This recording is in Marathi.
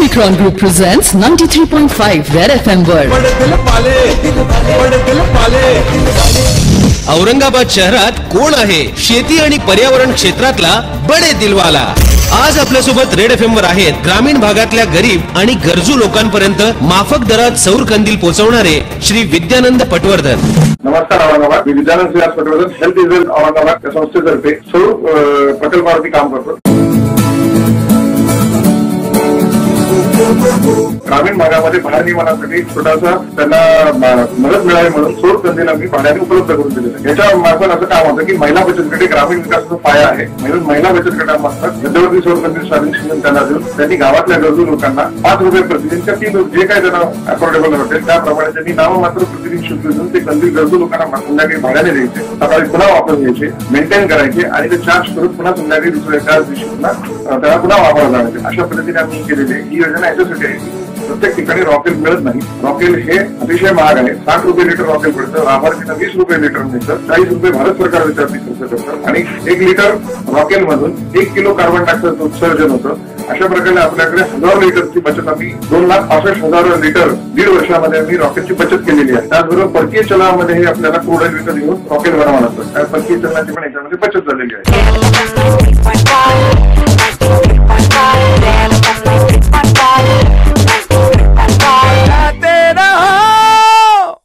Omicron Group presents 93.5 Red FM World. Aurangabad शहरात कोण आहे शेती आणि पर्यावरण क्षेत्रातला बडे दिलवाला? आज आपल्या सोबत रेड एफएम वर आहेत ग्रामीण भागातल्या गरीब आणि गरजू लोकांपर्यंत माफक दरात सौर कंदील पोहोचवणारे श्री विद्यानंद पटवर्धन. नमस्कार औरंगाबाद. मी Vidyanand Patwardhan health is wealth Aurangabad या संस्थेतर्फे सौर प्रकल्पावरती काम करतो. ग्रामीण भागामध्ये भार नियमनासाठी छोटासा त्यांना मदत मिळावी म्हणून सौर कंदील आम्ही भाड्याने उपलब्ध करून दिले. याच्या मार्फत असं काम होतं की महिला बचत गट ग्रामीण विकासाचा पाया आहे. महिला बचत गटामार्फत मध्यवर्ती सौर कंदील स्थानिक त्यांना देऊन त्यांनी गावातल्या गरजू लोकांना 5 रुपये प्रतिदिन त्या 3 जे काही त्यांना अफोर्डेबल होते त्याप्रमाणे त्यांनी नाममात्र प्रतिदिन शुल्क देऊन ते कंदील गरजू लोकांना संध्याकाळी भाड्याने द्यायचे, सकाळी पुन्हा वापर घ्यायचे, मेंटेन करायचे आणि ते चार्ज करून पुन्हा संध्याकाळी दुसऱ्या एकाच दिवशी पुन्हा त्याला पुन्हा वापरला जायचे. अशा पद्धतीने आम्ही केलेली ही योजना याच्यासाठी आहे. प्रत्येक ठिकाणी रॉकेल मिळत नाही. रॉकेल हे अतिशय महाग आहे. 60 रुपये लिटर रॉकेल मिळतं. लाभार्थींना 20 रुपये लिटर मिळतं. 40 रुपये भारत सरकार विचारती खर्च करतं आणि 1 लिटर रॉकेल मधून 1 किलो कार्बन डायऑक्साईड उत्सर्जन होतं. अशा प्रकारे आपल्याकडे 1000 लिटरची बचत आम्ही 2,65,000 लिटर 1.5 वर्षामध्ये आम्ही रॉकेलची बचत केलेली आहे. त्याचबरोबर परकीय चलनामध्ये आपल्याला क्रूड ऑइल विकत घेऊन रॉकेल बनवावं लागतं. त्या परकीय चलनाची पण याच्यामध्ये बचत झालेली आहे.